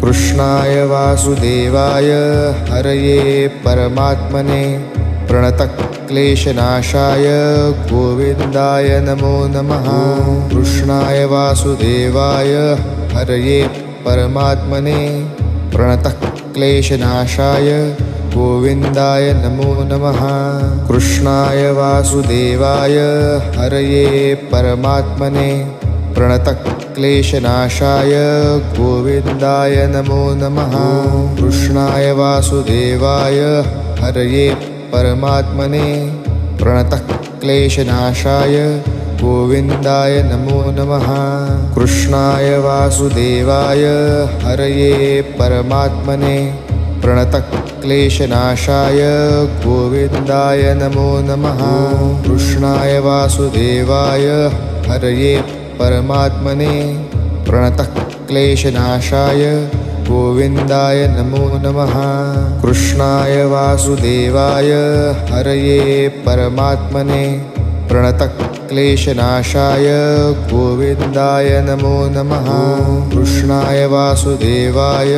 कृष्णाय वासुदेवाय हरये परमात्मने प्रणतक्लेशनाशाय गोविन्दाय नमो नमः। कृष्णाय वासुदेवाय हरये परमात्मने प्रणतक्लेशनाशाय गोविन्दाय नमो नमः। कृष्णाय वासुदेवाय हरये परमात्मने प्रणतक्लेशनाशाय गोविन्दाय नमो नमः। कृष्णाय वासुदेवाय हरये परमात्मने प्रणतक्लेशनाशाय गोविन्दाय नमो नमः। कृष्णाय वासुदेवाय हरये परमात्मने प्रणतक्लेशनाशाय गोविन्दाय नमो नमः। कृष्णाय वासुदेवाय हरये परमात्मने प्रणतक्लेशनाशाय गोविन्दाय नमो नमः। कृष्णाय वासुदेवाय हरये परमात्मने प्रणतक्लेशनाशाय गोविन्दाय नमो नमः। कृष्णाय वासुदेवाय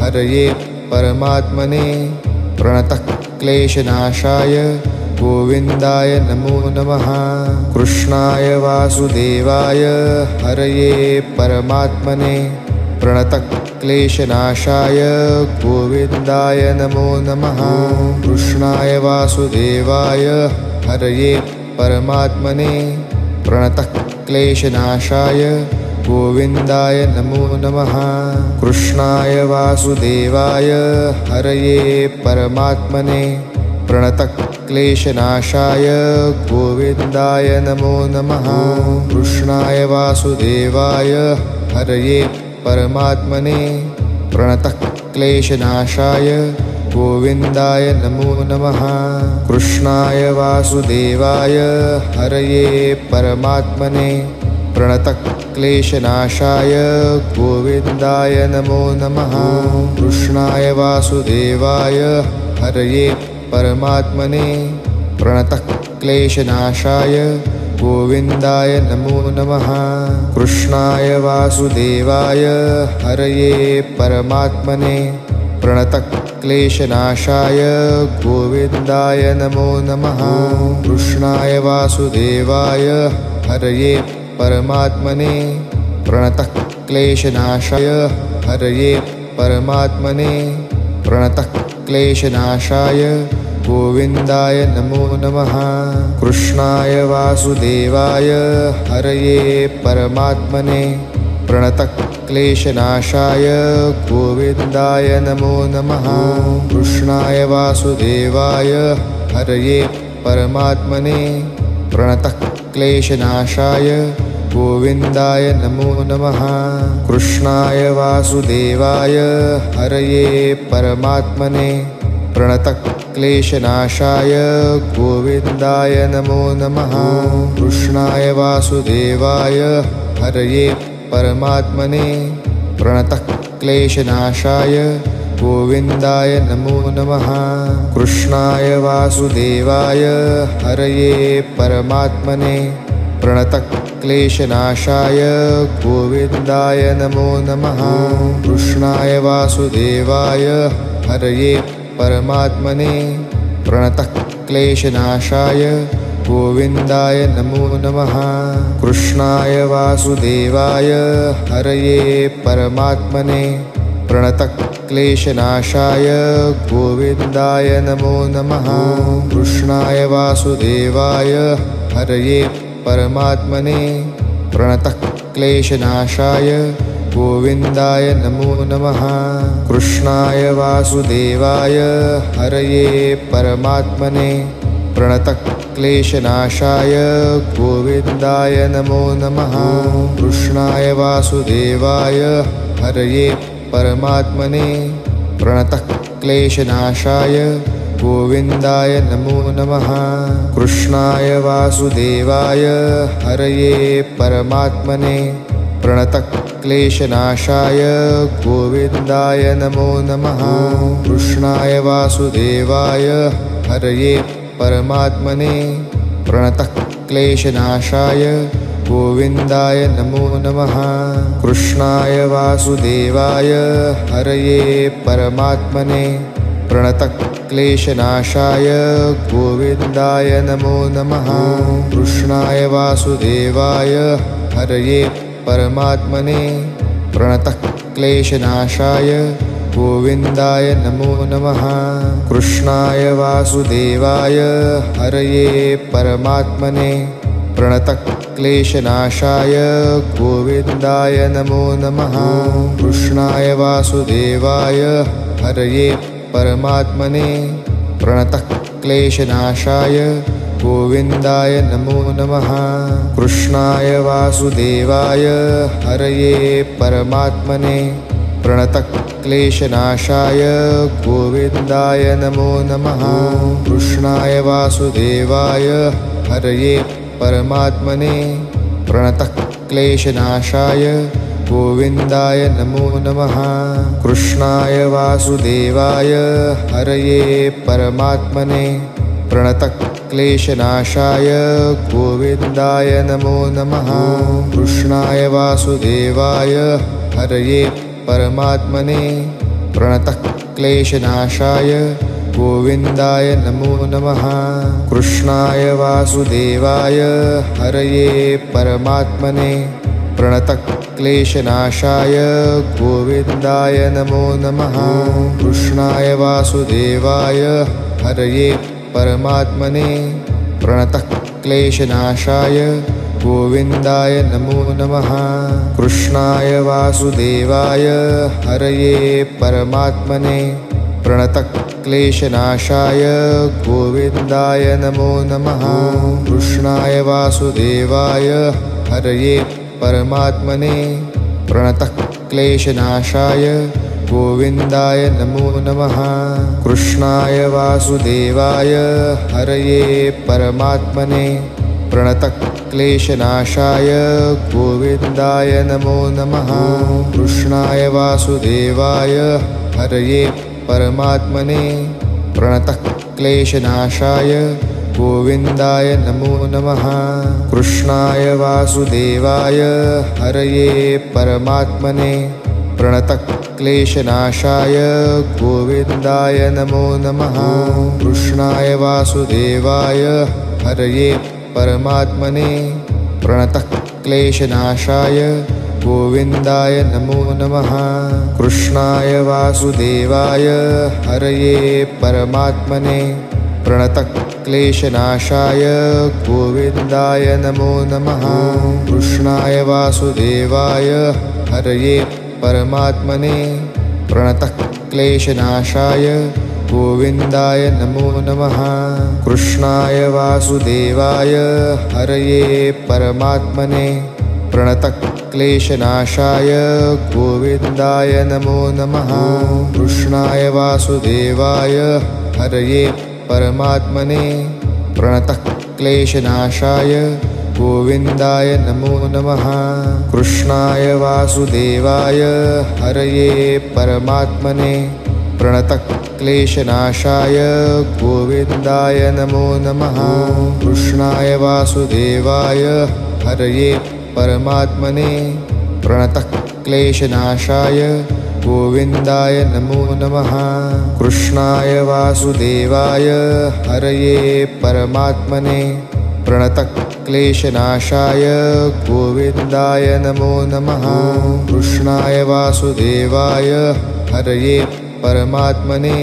हरये परमात्मने प्रणतक्लेशनाशाय गोविन्दाय नमो नमः। कृष्णाय वासुदेवाय हरये परमात्मने प्रणतक्लेशनाशाय गोविन्दाय नमो नमः। कृष्णाय वासुदेवाय हरये परमात्मने प्रणतक्लेशनाशाय गोविन्दाय नमो नमः। कृष्णाय वासुदेवाय हरये परमात्मने प्रणतक्लेशनाशाय गोविन्दाय नमो नमः। कृष्णाय वासुदेवाय हरये परमात्मने प्रणतक्लेशनाशाय गोविन्दाय नमो नमः। कृष्णाय वासुदेवाय हरये परमात्मने प्रणतक्लेशनाशाय गोविन्दाय नमो नमः। कृष्णाय वासुदेवाय हरये परमात्मने प्रणतक्लेशनाशाय गोविन्दाय नमो नमः। कृष्णाय वासुदेवाय हरये परमात्मने प्रणतक्लेशनाशाय गोविन्दाय नमो नमः। कृष्णाय वासुदेवाय हरये परमात्मने प्रणतक्लेशनाशाय हरये परमात्मने प्रणतक्लेशनाशाय गोविन्दाय नमो नमः। कृष्णाय वासुदेवाय हरये परमात्मने प्रणतक्लेशनाशाय गोविन्दाय नमो नमः। कृष्णाय वासुदेवाय हरये परमात्मने प्रणतक्लेशनाशाय गोविन्दाय नमो नमः। कृष्णाय वासुदेवाय हरये परमात्मने प्रणतक्लेशनाशाय गोविन्दाय नमो नमः। कृष्णाय वासुदेवाय हरये परमात्मने प्रणतक्लेशनाशाय गोविन्दाय नमो नमः। कृष्णाय वासुदेवाय हरये परमात्मने प्रणतक्लेशनाशाय गोविन्दाय नमो नमः। कृष्णाय वासुदेवाय हरये परमात्मने प्रणतक्लेशनाशाय गोविन्दाय नमो नमः। कृष्णाय वासुदेवाय हरये परमात्मने प्रणतक्लेशनाशाय गोविन्दाय नमो नमः। कृष्णाय वासुदेवाय हरये परमात्मने प्रणतक्लेशनाशाय गोविन्दाय नमो नमः। कृष्णाय वासुदेवाय हरये परमात्मने प्रणतक्लेशनाशाय गोविन्दाय नमो नमः। कृष्णाय वासुदेवाय हरये परमात्मने प्रणतक्लेशनाशाय गोविन्दाय नमो नमः। कृष्णाय वासुदेवाय हरये परमात्मने प्रणतक्लेशनाशाय गोविन्दाय नमो नमः। कृष्णाय वासुदेवाय हरये परमात्मने प्रणतक्लेशनाशाय गोविन्दाय नमो नमः। कृष्णाय वासुदेवाय हरये परमात्मने प्रणतक्लेशनाशाय गोविन्दाय नमो नमः। कृष्णाय वासुदेवाय हरये परमात्मने प्रणतक्लेशनाशाय गोविन्दाय नमो नमः। कृष्णाय वासुदेवाय हरये परमात्मने प्रणतक्लेशनाशाय गोविन्दाय नमो नमः। कृष्णाय वासुदेवाय हरये परमात्मने प्रणतक्लेशनाशाय गोविन्दाय नमो नमः। कृष्णाय वासुदेवाय हरये परमात्मने प्रणतक्लेशनाशाय गोविन्दाय नमो नमः। कृष्णाय वासुदेवाय हरये परमात्मने प्रणतक्लेशनाशाय गोविन्दाय नमो नमः। कृष्णाय वासुदेवाय हरये परमात्मने प्रणतक्लेशनाशाय गोविन्दाय नमो नमः। कृष्णाय वासुदेवाय हरये परमात्मने प्रणतक्लेशनाशाय गोविन्दाय नमो नमः। कृष्णाय वासुदेवाय हरये परमात्मने प्रणतक्लेशनाशाय गोविन्दाय नमो नमः। कृष्णाय वासुदेवाय हरये परमात्मने प्रणतक्लेशनाशाय गोविन्दाय नमो नमः। कृष्णाय वासुदेवाय हरये परमात्मने प्रणतक्लेशनाशाय गोविन्दाय नमो नमः। कृष्णाय वासुदेवाय हरये परमात्मने प्रणतक्लेशनाशाय गोविन्दाय नमो नमः। कृष्णाय वासुदेवाय हरये परमात्मने प्रणतक्लेशनाशाय गोविन्दाय नमो नमः। कृष्णाय वासुदेवाय हरये परमात्मने प्रणतक्लेशनाशाय गोविन्दाय नमो नमः। कृष्णाय वासुदेवाय हरये परमात्मने प्रणतक्लेशनाशाय गोविन्दाय नमो नमः। कृष्णाय वासुदेवाय हरये परमात्मने प्रणतक्लेशनाशाय गोविन्दाय नमो नमः। कृष्णाय वासुदेवाय हरये परमात्मने प्रणतक्लेशनाशाय गोविन्दाय नमो नमः। कृष्णाय वासुदेवाय हरये परमात्मने प्रणतक्लेशनाशाय गोविन्दाय नमो नमः। कृष्णाय वासुदेवाय हरये परमात्मने प्रणतक्लेशनाशाय गोविन्दाय नमो नमः। कृष्णाय वासुदेवाय हरये परमात्मने प्रणतक्लेशनाशाय गोविन्दाय नमो नमः। कृष्णाय वासुदेवाय हरये परमात्मने प्रणतक्लेशनाशाय गोविन्दाय नमो नमः। कृष्णाय वासुदेवाय हरये परमात्मने प्रणतक्लेशनाशाय गोविन्दाय नमो नमः। कृष्णाय वासुदेवाय हरये परमात्मने प्रणतक्लेशनाशाय गोविन्दाय नमो नमः। कृष्णाय वासुदेवाय हरये परमात्मने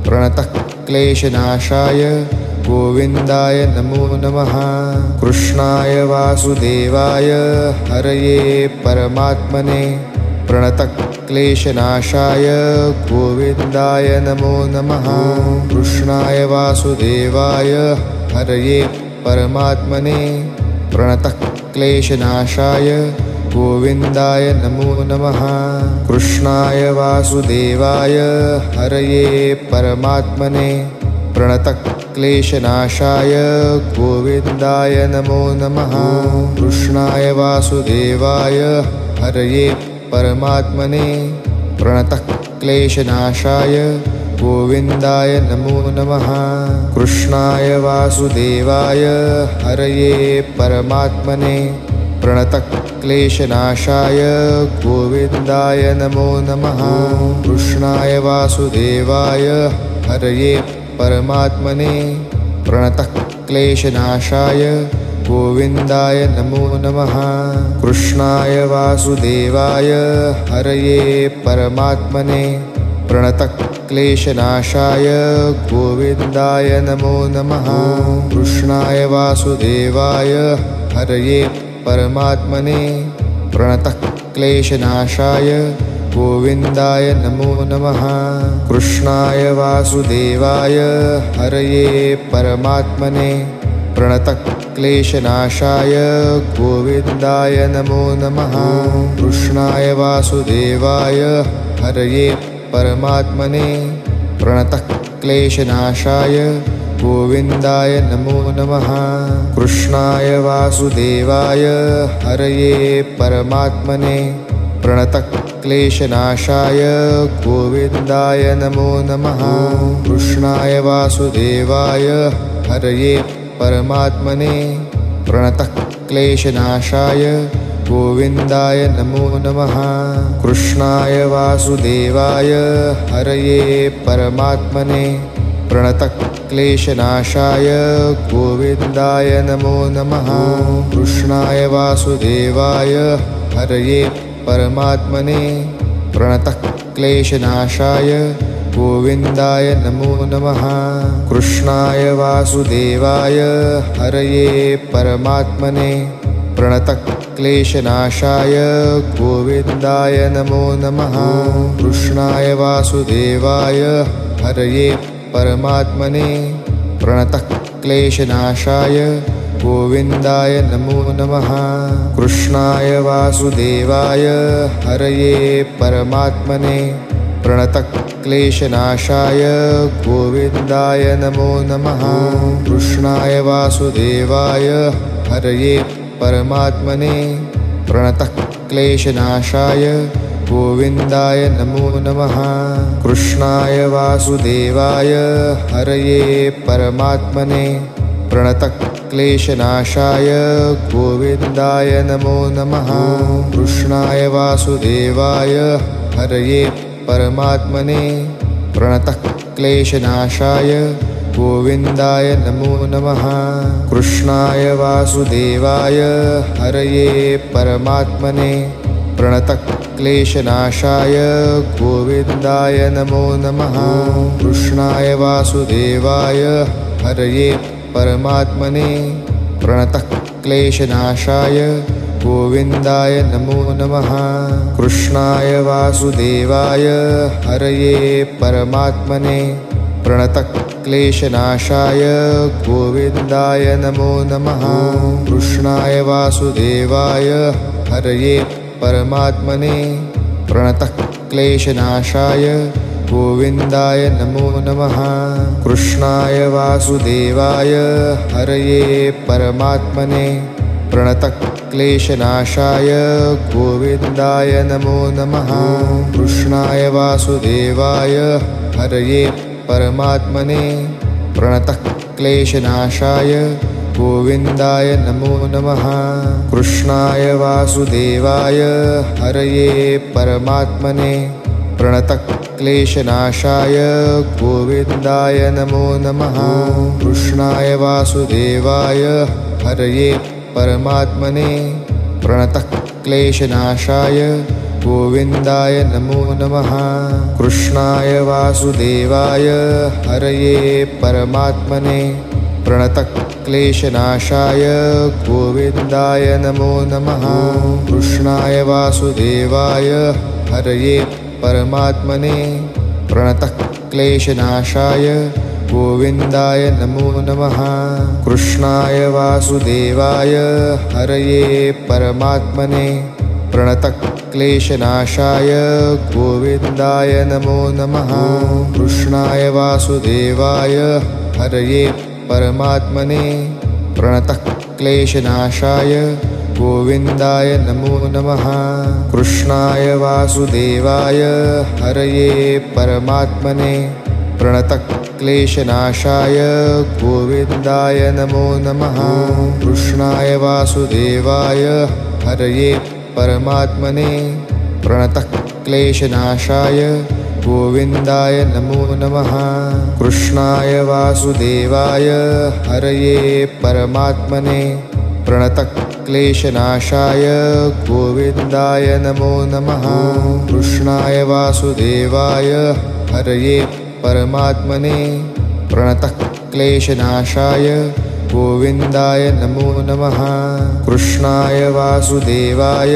प्रणतक्लेशनाशाय गोविन्दाय नमो नमः। कृष्णाय वासुदेवाय हरये परमात्मने प्रणतक्लेशनाशाय गोविन्दाय नमो नमः। कृष्णाय वासुदेवाय हरये परमात्मने प्रणतक्लेशनाशाय गोविन्दाय नमो नमः। कृष्णाय वासुदेवाय हरये परमात्मने प्रणतक्लेशनाशाय गोविन्दाय नमो नमः। कृष्णाय वासुदेवाय हरये परमात्मने प्रणतक्लेशनाशाय गोविन्दाय नमो नमः। कृष्णाय वासुदेवाय हरये परमात्मने प्रणतक्लेशनाशाय गोविन्दाय नमो नमः। कृष्णाय वासुदेवाय हरये परमात्मने प्रणतक्लेशनाशाय गोविन्दाय नमो नमः। कृष्णाय वासुदेवाय हरये परमात्मने प्रणतक्लेशनाशाय गोविन्दाय नमो नमः। कृष्णाय वासुदेवाय हरये परमात्मने प्रणतक्लेशनाशाय गोविन्दाय नमो नमः। कृष्णाय वासुदेवाय हरये परमात्मने प्रणतक्लेशनाशाय गोविन्दाय नमो नमः। कृष्णाय वासुदेवाय हरये परमात्मने प्रणतक्लेशनाशाय गोविन्दाय नमो नमः। कृष्णाय वासुदेवाय हरये परमात्मने प्रणतक्लेशनाशाय गोविन्दाय नमो नमः। कृष्णाय वासुदेवाय हरये परमात्मने प्रणतक्लेशनाशाय गोविन्दाय नमो नमः। कृष्णाय वासुदेवाय हरये परमात्मने प्रणतक्लेशनाशाय गोविन्दाय नमो नमः। कृष्णाय वासुदेवाय हरये परमात्मने प्रणतक्लेशनाशाय गोविन्दाय नमो नमः। कृष्णाय वासुदेवाय हरये परमात्मने प्रणतक्लेशनाशाय गोविन्दाय नमो नमः। कृष्णाय वासुदेवाय हरये परमात्मने प्रणतक्लेशनाशाय गोविन्दाय नमो नमः। कृष्णाय वासुदेवाय हरये परमात्मने प्रणतक्लेशनाशाय गोविन्दाय नमो नमः। कृष्णाय वासुदेवाय हरये परमात्मने प्रणतक्लेशनाशाय गोविन्दाय नमो नमः। कृष्णाय वासुदेवाय हरये परमात्मने प्रणतक्लेशनाशाय गोविन्दाय नमो नमः। कृष्णाय वासुदेवाय हरये परमात्मने प्रणतक्लेशनाशाय गोविन्दाय नमो नमः। कृष्णाय वासुदेवाय हरये परमात्मने प्रणतक्लेशनाशाय गोविन्दाय नमो नमः। कृष्णाय वासुदेवाय हरये परमात्मने प्रणतक्लेशनाशाय गोविन्दाय नमो नमः। कृष्णाय वासुदेवाय हरये परमात्मने प्रणतक्लेशनाशाय गोविन्दाय नमो नमः। कृष्णाय वासुदेवाय हरये परमात्मने प्रणतक्लेशनाशाय गोविन्दाय नमो नमः। कृष्णाय वासुदेवाय हरये परमात्मने प्रणतक्लेशनाशाय गोविन्दाय नमो नमः। कृष्णाय वासुदेवाय हरये परमात्मने प्रणतक्लेशनाशाय गोविन्दाय नमो नमः। कृष्णाय वासुदेवाय हरये परमात्मने प्रणतक्लेशनाशाय गोविन्दाय नमो नमः। कृष्णाय वासुदेवाय हरये परमात्मने प्रणतक्लेशनाशाय गोविन्दाय नमो नमः। कृष्णाय वासुदेवाय हरये परमात्मने प्रणतक्लेशनाशाय गोविन्दाय नमो नमः। कृष्णाय वासुदेवाय हरये परमात्मने प्रणतक्लेशनाशाय गोविन्दाय नमो नमः। कृष्णाय वासुदेवाय हरये परमात्मने प्रणतक्लेशनाशाय गोविन्दाय नमो नमः। कृष्णाय वासुदेवाय हरये परमात्मने प्रणतक्लेशनाशाय गोविन्दाय नमो नमः। कृष्णाय वासुदेवाय हरये परमात्मने प्रणतक्लेशनाशाय गोविन्दाय नमो नमः। कृष्णाय वासुदेवाय हरये परमात्मने प्रणतः क्लेशनाशाय गोविन्दाय नमो नमः। कृष्णाय वासुदेवाय हरये परमात्मने प्रणतः क्लेशनाशाय गोविन्दाय नमो नमः। कृष्णाय वासुदेवाय हरये परमात्मने प्रणतः क्लेशनाशाय गोविन्दाय नमो नमः। कृष्णाय वासुदेवाय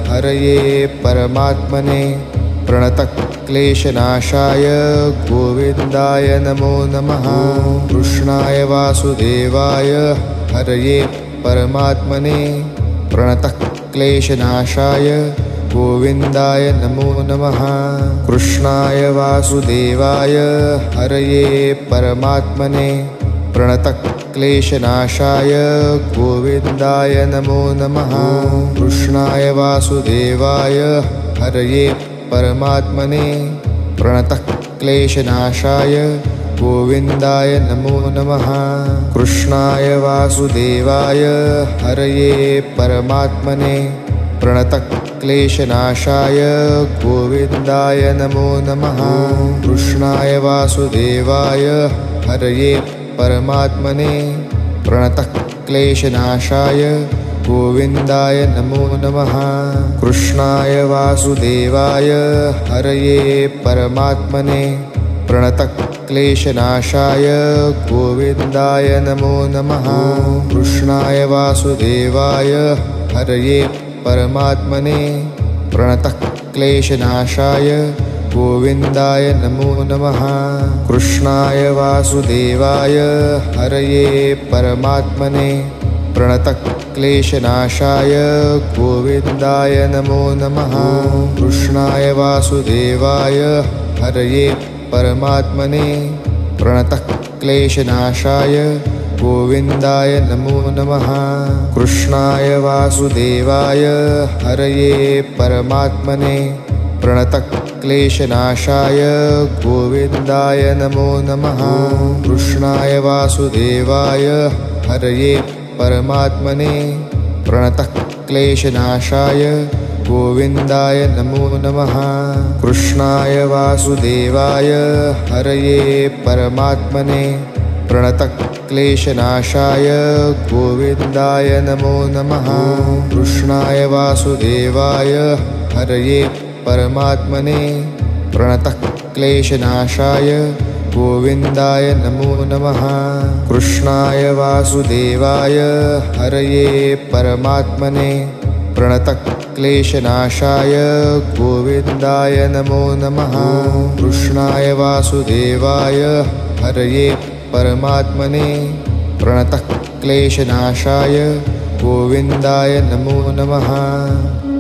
हरये परमात्मने प्रणतः क्लेशनाशाय गोविन्दाय नमो नमः। कृष्णाय वासुदेवाय हरये परमात्मने प्रणतः क्लेशनाशाय गोविन्दाय नमो नमः। कृष्णाय वासुदेवाय हरये परमात्मने प्रणतः क्लेशनाशाय गोविन्दाय नमो नमः। कृष्णाय वासुदेवाय हरये परमात्मने प्रणतः क्लेशनाशाय गोविन्दाय नमो नमः। कृष्णाय वासुदेवाय हरये परमात्मने प्रणतः क्लेशनाशाय गोविन्दाय नमो नमः। कृष्णाय वासुदेवाय हरये परमात्मने प्रणतः क्लेशनाशाय गोविन्दाय नमो नमः। कृष्णाय वासुदेवाय हरये परमात्मने प्रणतः क्लेशनाशाय गोविन्दाय नमो नमः। कृष्णाय वासुदेवाय हरये परमात्मने प्रणतः क्लेशनाशाय गोविन्दाय नमो नमः। कृष्णाय वासुदेवाय हरये परमात्मने प्रणतः क्लेशनाशाय गोविन्दाय नमो नमः। कृष्णाय वासुदेवाय हरये परमात्मने प्रणतः क्लेशनाशाय गोविन्दाय नमो नमः। कृष्णाय वासुदेवाय हरये परमात्मने प्रणतः क्लेशनाशाय गोविन्दाय नमो नमः। कृष्णाय वासुदेवाय हरये परमात्मने प्रणतः क्लेशनाशाय गोविन्दाय नमो नमः। कृष्णाय वासुदेवाय हरये परमात्मने प्रणतः क्लेशनाशाय गोविन्दाय नमो नमः। कृष्णाय वासुदेवाय हरये परमात्मने प्रणतः क्लेशनाशाय गोविन्दाय नमो नमः। कृष्णाय वासुदेवाय हरये परमात्मने प्रणतः क्लेशनाशाय गोविन्दाय नमो नमः। कृष्णाय वासुदेवाय हरये परमात्मने प्रणतः क्लेशनाशाय गोविन्दाय नमो नमः।